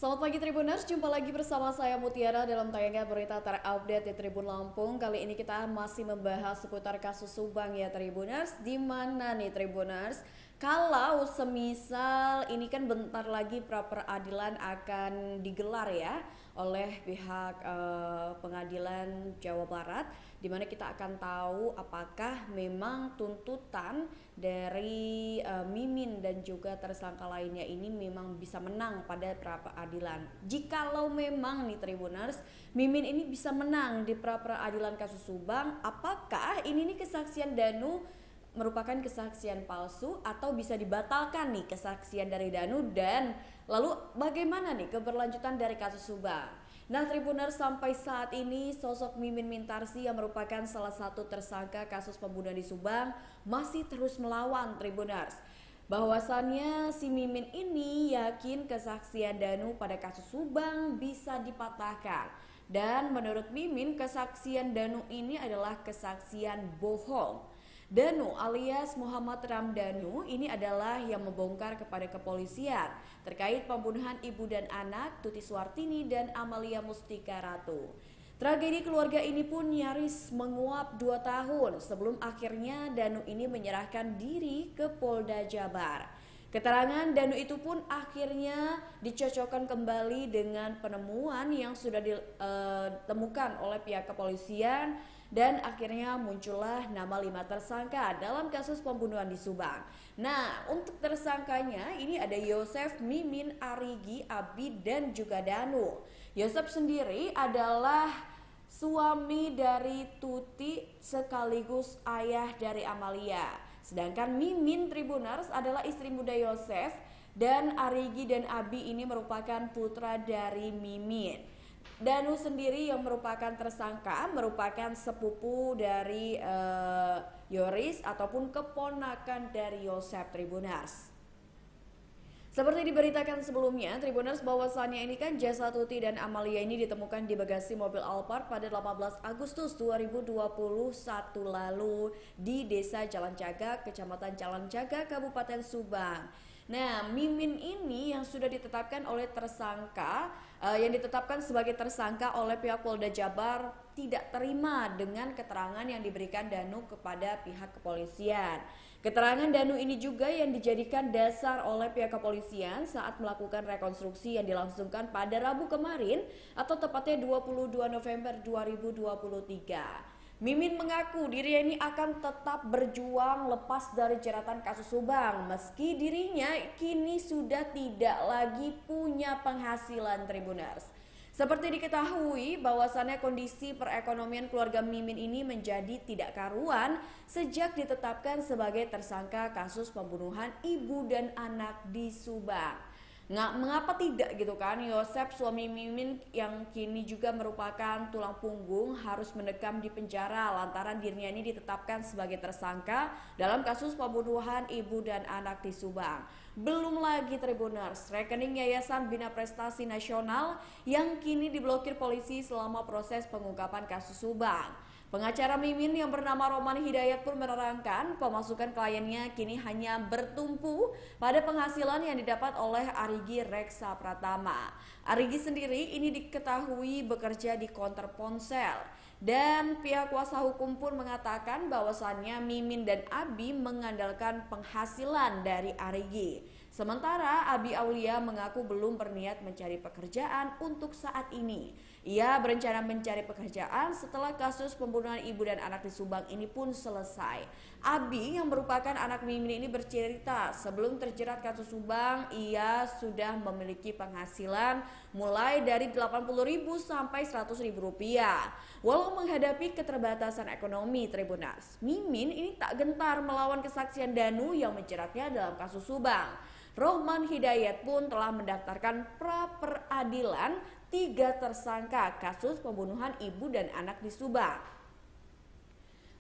Selamat pagi Tribuners, jumpa lagi bersama saya Mutiara dalam tayangan berita terupdate di Tribun Lampung. Kali ini kita masih membahas seputar kasus Subang ya Tribuners. Di mana nih Tribuners? Kalau semisal ini kan bentar lagi pra peradilan akan digelar ya oleh pihak pengadilan Jawa Barat, di mana kita akan tahu apakah memang tuntutan dari Mimin dan juga tersangka lainnya ini memang bisa menang pada pra peradilan. Jikalau memang nih Tribuners, Mimin ini bisa menang di pra peradilan kasus Subang, apakah ini nih kesaksian Danu merupakan kesaksian palsu atau bisa dibatalkan nih kesaksian dari Danu, dan lalu bagaimana nih keberlanjutan dari kasus Subang? Nah Tribuners, sampai saat ini sosok Mimin Mintarsi yang merupakan salah satu tersangka kasus pembunuhan di Subang masih terus melawan Tribuners. Bahwasannya si Mimin ini yakin kesaksian Danu pada kasus Subang bisa dipatahkan. Dan menurut Mimin, kesaksian Danu ini adalah kesaksian bohong. Danu alias Muhammad Ramdhanu ini adalah yang membongkar kepada kepolisian terkait pembunuhan ibu dan anak Tuti Suartini dan Amalia Mustika Ratu. Tragedi keluarga ini pun nyaris menguap 2 tahun sebelum akhirnya Danu ini menyerahkan diri ke Polda Jabar. Keterangan Danu itu pun akhirnya dicocokkan kembali dengan penemuan yang sudah ditemukan oleh pihak kepolisian, dan akhirnya muncullah nama 5 tersangka dalam kasus pembunuhan di Subang. Nah, untuk tersangkanya ini ada Yosef, Mimin, Arigi, Abi, dan juga Danu. Yosef sendiri adalah suami dari Tuti sekaligus ayah dari Amalia. Sedangkan Mimin Tribuners adalah istri muda Yosef, dan Arigi dan Abi ini merupakan putra dari Mimin. Danu sendiri yang merupakan tersangka merupakan sepupu dari Yoris ataupun keponakan dari Yosef Tribuners. Seperti diberitakan sebelumnya, Tribuners, bahwasannya ini kan jasad Tuti dan Amalia ini ditemukan di bagasi mobil Alphard pada 18 Agustus 2021 lalu di Desa Jalan Jaga, Kecamatan Jalan Jaga, Kabupaten Subang. Nah, Mimin ini yang sudah ditetapkan oleh tersangka, yang ditetapkan sebagai tersangka oleh pihak Polda Jabar, tidak terima dengan keterangan yang diberikan Danu kepada pihak kepolisian. Keterangan Danu ini juga yang dijadikan dasar oleh pihak kepolisian saat melakukan rekonstruksi yang dilangsungkan pada Rabu kemarin atau tepatnya 22 November 2023. Mimin mengaku dirinya ini akan tetap berjuang lepas dari jeratan kasus Subang meski dirinya kini sudah tidak lagi punya penghasilan Tribuners. Seperti diketahui bahwasannya kondisi perekonomian keluarga Mimin ini menjadi tidak karuan sejak ditetapkan sebagai tersangka kasus pembunuhan ibu dan anak di Subang. Mengapa tidak gitu kan, Yosef suami Mimin yang kini juga merupakan tulang punggung harus mendekam di penjara lantaran dirinya ini ditetapkan sebagai tersangka dalam kasus pembunuhan ibu dan anak di Subang. Belum lagi Tribuners, rekening Yayasan Bina Prestasi Nasional yang kini diblokir polisi selama proses pengungkapan kasus Subang. Pengacara Mimin yang bernama Roman Hidayat pun menerangkan pemasukan kliennya kini hanya bertumpu pada penghasilan yang didapat oleh Arigi Reksa Pratama. Arigi sendiri ini diketahui bekerja di konter ponsel, dan pihak kuasa hukum pun mengatakan bahwasannya Mimin dan Abi mengandalkan penghasilan dari Arigi. Sementara Abi Aulia mengaku belum berniat mencari pekerjaan untuk saat ini. Ia berencana mencari pekerjaan setelah kasus pembunuhan ibu dan anak di Subang ini pun selesai. Abi yang merupakan anak Mimin ini bercerita sebelum terjerat kasus Subang ia sudah memiliki penghasilan mulai dari 80.000 sampai 100.000 rupiah. Walau menghadapi keterbatasan ekonomi Tribuners, Mimin ini tak gentar melawan kesaksian Danu yang menjeratnya dalam kasus Subang. Rohman Hidayat pun telah mendaftarkan pra peradilan 3 tersangka kasus pembunuhan ibu dan anak di Subang.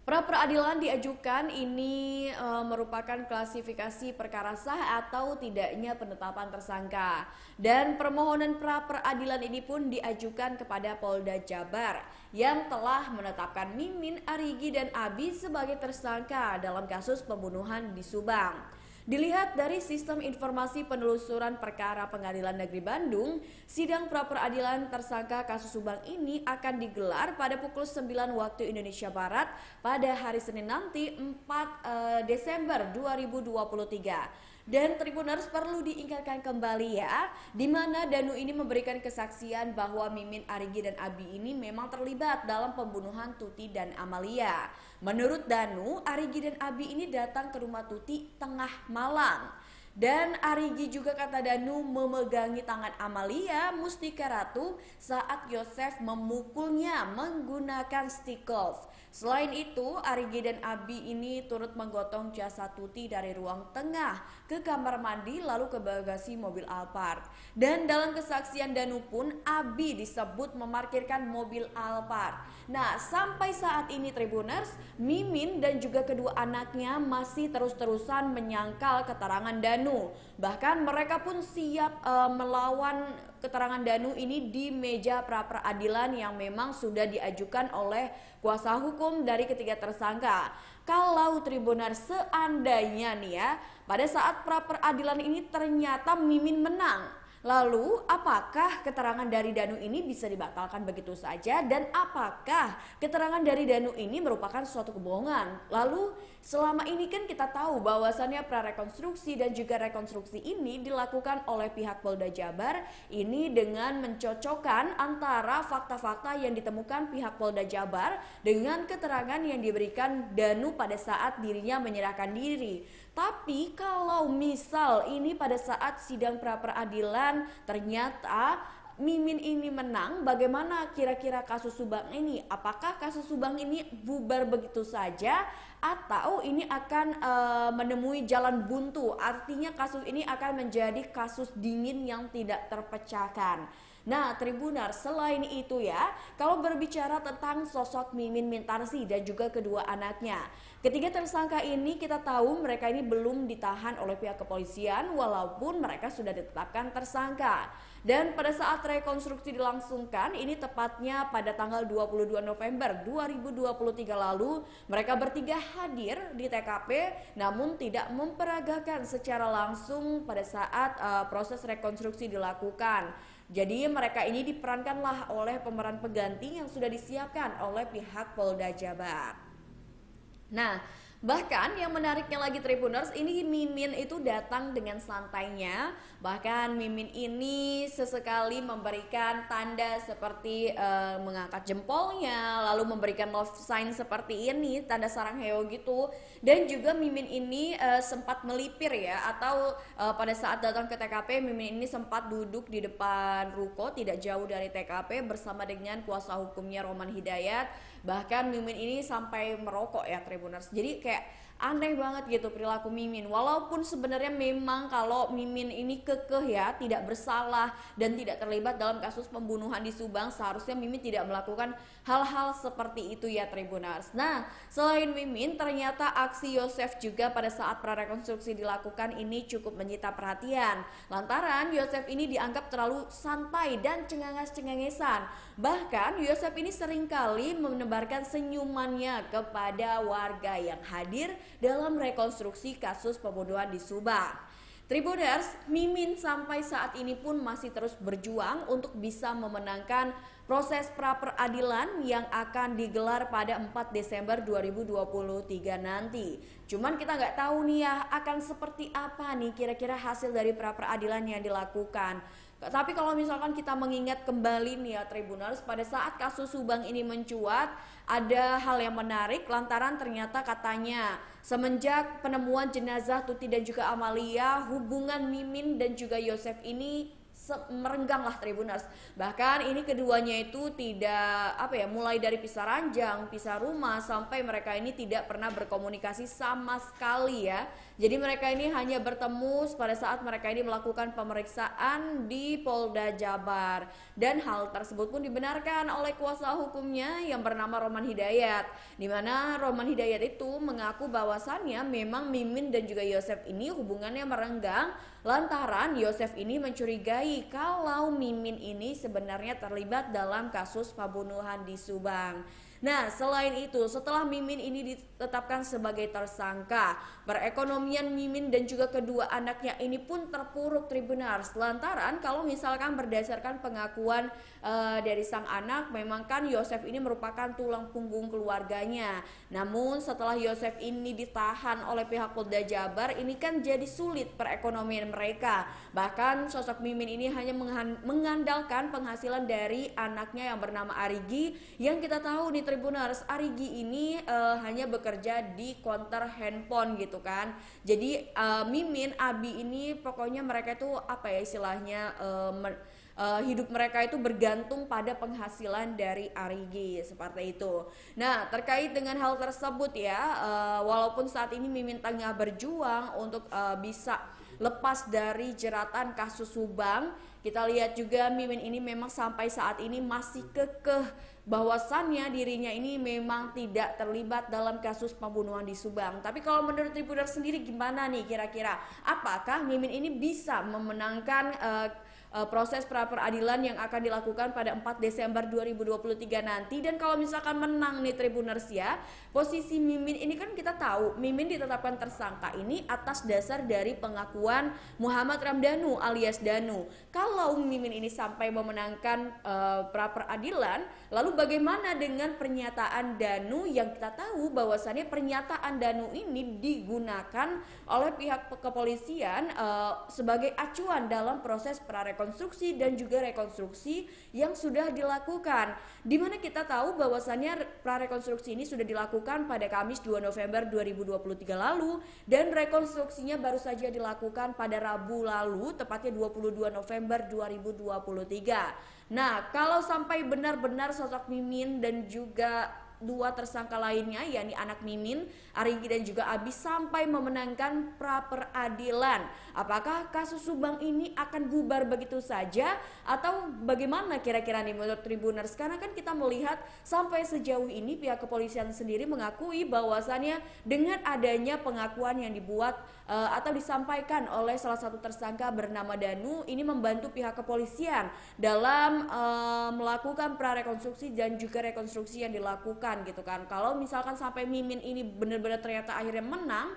Pra peradilan diajukan ini merupakan klasifikasi perkara sah atau tidaknya penetapan tersangka, dan permohonan pra peradilan ini pun diajukan kepada Polda Jabar yang telah menetapkan Mimin, Arigi, dan Abi sebagai tersangka dalam kasus pembunuhan di Subang. Dilihat dari sistem informasi penelusuran perkara Pengadilan Negeri Bandung, sidang pra-peradilan tersangka kasus Subang ini akan digelar pada pukul 9 waktu Indonesia Barat pada hari Senin nanti 4 Desember 2023. Dan Tribuners perlu diingatkan kembali ya, di mana Danu ini memberikan kesaksian bahwa Mimin, Arigi, dan Abi ini memang terlibat dalam pembunuhan Tuti dan Amalia. Menurut Danu, Arigi dan Abi ini datang ke rumah Tuti tengah malam. Dan Arigi juga kata Danu memegangi tangan Amalia Mustika Ratu saat Yosef memukulnya menggunakan stick golf. Selain itu, Arigi dan Abi ini turut menggotong jasad Tuti dari ruang tengah ke kamar mandi lalu ke bagasi mobil Alphard. Dan dalam kesaksian Danu pun Abi disebut memarkirkan mobil Alphard. Nah, sampai saat ini Tribuners, Mimin dan juga kedua anaknya masih terus-terusan menyangkal keterangan Danu. Bahkan mereka pun siap melawan keterangan Danu ini di meja pra-peradilan yang memang sudah diajukan oleh kuasa hukum dari ketiga tersangka. Kalau Tribuners seandainya nih ya, pada saat pra-peradilan ini ternyata Mimin menang, lalu apakah keterangan dari Danu ini bisa dibatalkan begitu saja, dan apakah keterangan dari Danu ini merupakan suatu kebohongan? Lalu selama ini kan kita tahu bahwasannya prarekonstruksi dan juga rekonstruksi ini dilakukan oleh pihak Polda Jabar ini dengan mencocokkan antara fakta-fakta yang ditemukan pihak Polda Jabar dengan keterangan yang diberikan Danu pada saat dirinya menyerahkan diri. Tapi kalau misal ini pada saat sidang pra-peradilan ternyata Mimin ini menang, bagaimana kira-kira kasus Subang ini? Apakah kasus Subang ini bubar begitu saja atau ini akan menemui jalan buntu? Artinya kasus ini akan menjadi kasus dingin yang tidak terpecahkan. Nah, Tribuners, selain itu ya, kalau berbicara tentang sosok Mimin Mintarsi dan juga kedua anaknya, ketiga tersangka ini kita tahu mereka ini belum ditahan oleh pihak kepolisian walaupun mereka sudah ditetapkan tersangka. Dan pada saat rekonstruksi dilangsungkan, ini tepatnya pada tanggal 22 November 2023 lalu, mereka bertiga hadir di TKP namun tidak memperagakan secara langsung pada saat proses rekonstruksi dilakukan. Jadi mereka ini diperankanlah oleh pemeran pengganti yang sudah disiapkan oleh pihak Polda Jabar. Nah, bahkan yang menariknya lagi Tribuners, ini Mimin itu datang dengan santainya. Bahkan Mimin ini sesekali memberikan tanda seperti mengangkat jempolnya, lalu memberikan love sign seperti ini, tanda sarang heo gitu. Dan juga Mimin ini sempat melipir ya, atau pada saat datang ke TKP Mimin ini sempat duduk di depan ruko tidak jauh dari TKP bersama dengan kuasa hukumnya Roman Hidayat. Bahkan Mimin ini sampai merokok ya Tribuners. Jadi kayak aneh banget gitu perilaku Mimin. Walaupun sebenarnya memang kalau Mimin ini kekeh ya, tidak bersalah dan tidak terlibat dalam kasus pembunuhan di Subang, seharusnya Mimin tidak melakukan hal-hal seperti itu ya Tribuners. Nah, selain Mimin, ternyata aksi Yosef juga pada saat prarekonstruksi dilakukan ini cukup menyita perhatian. Lantaran Yosef ini dianggap terlalu santai dan cengenges-cengengesan. Bahkan Yosef ini seringkali menebarkan senyumannya kepada warga yang hadir dalam rekonstruksi kasus pembunuhan di Subang. Tribuners, Mimin sampai saat ini pun masih terus berjuang untuk bisa memenangkan proses pra-peradilan yang akan digelar pada 4 Desember 2023 nanti. Cuman kita nggak tahu nih ya akan seperti apa nih kira-kira hasil dari pra-peradilan yang dilakukan. Tapi kalau misalkan kita mengingat kembali nih ya Tribuners, pada saat kasus Subang ini mencuat, ada hal yang menarik lantaran ternyata katanya semenjak penemuan jenazah Tuti dan juga Amalia, hubungan Mimin dan juga Yosef ini merenggang lah Tribuners. Bahkan ini keduanya itu tidak mulai dari pisah ranjang, pisah rumah, sampai mereka ini tidak pernah berkomunikasi sama sekali ya. Jadi mereka ini hanya bertemu pada saat mereka ini melakukan pemeriksaan di Polda Jabar. Dan hal tersebut pun dibenarkan oleh kuasa hukumnya yang bernama Roman Hidayat. Di mana Roman Hidayat itu mengaku bahwasannya memang Mimin dan juga Yosef ini hubungannya merenggang lantaran Yosef ini mencurigai kalau Mimin ini sebenarnya terlibat dalam kasus pembunuhan di Subang. Nah, selain itu, setelah Mimin ini ditetapkan sebagai tersangka, perekonomian Mimin dan juga kedua anaknya ini pun terpuruk Tribuners. Lantaran kalau misalkan berdasarkan pengakuan dari sang anak, memang kan Yosef ini merupakan tulang punggung keluarganya. Namun setelah Yosef ini ditahan oleh pihak Polda Jabar, ini kan jadi sulit perekonomian mereka. Bahkan sosok Mimin ini hanya mengandalkan penghasilan dari anaknya yang bernama Arigi, yang kita tahu nih Tribuners, Arigi ini hanya bekerja di konter handphone gitu kan. Jadi Mimin, Abi ini pokoknya mereka itu apa ya istilahnya, hidup mereka itu bergantung pada penghasilan dari Arigi seperti itu. Nah, terkait dengan hal tersebut ya, walaupun saat ini Mimin tengah berjuang untuk bisa lepas dari jeratan kasus Subang, kita lihat juga Mimin ini memang sampai saat ini masih kekeh bahwasannya dirinya ini memang tidak terlibat dalam kasus pembunuhan di Subang. Tapi kalau menurut Tribuners sendiri gimana nih kira-kira? Apakah Mimin ini bisa memenangkan proses pra peradilan yang akan dilakukan pada 4 Desember 2023 nanti? Dan kalau misalkan menang nih Tribuners ya, posisi Mimin ini kan kita tahu Mimin ditetapkan tersangka ini atas dasar dari pengakuan Muhammad Ramdhanu alias Danu. Kalau Mimin ini sampai memenangkan pra peradilan, lalu bagaimana dengan pernyataan Danu yang kita tahu bahwasannya pernyataan Danu ini digunakan oleh pihak kepolisian sebagai acuan dalam proses prarekonstruksi dan juga rekonstruksi yang sudah dilakukan. Dimana kita tahu bahwasannya prarekonstruksi ini sudah dilakukan pada Kamis 2 November 2023 lalu dan rekonstruksinya baru saja dilakukan pada Rabu lalu, tepatnya 22 November 2023. Nah, kalau sampai benar-benar sosok Mimin dan juga dua tersangka lainnya, yakni anak Mimin, Arigi dan juga Abi sampai memenangkan pra peradilan, apakah kasus Subang ini akan bubar begitu saja atau bagaimana kira-kira nih menurut Tribuners? Karena kan kita melihat sampai sejauh ini pihak kepolisian sendiri mengakui bahwasannya dengan adanya pengakuan yang dibuat atau disampaikan oleh salah satu tersangka bernama Danu ini membantu pihak kepolisian dalam melakukan prarekonstruksi dan juga rekonstruksi yang dilakukan gitu kan. Kalau misalkan sampai Mimin ini benar-benar ternyata akhirnya menang,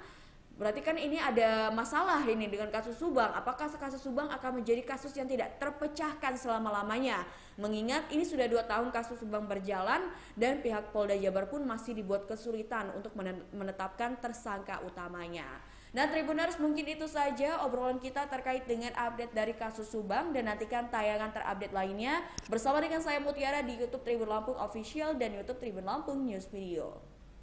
berarti kan ini ada masalah ini dengan kasus Subang. Apakah kasus Subang akan menjadi kasus yang tidak terpecahkan selama-lamanya? Mengingat ini sudah 2 tahun kasus Subang berjalan dan pihak Polda Jabar pun masih dibuat kesulitan untuk menetapkan tersangka utamanya. Nah Tribuners, mungkin itu saja obrolan kita terkait dengan update dari kasus Subang, dan nantikan tayangan terupdate lainnya bersama dengan saya Mutiara di YouTube Tribun Lampung Official dan YouTube Tribun Lampung News Video.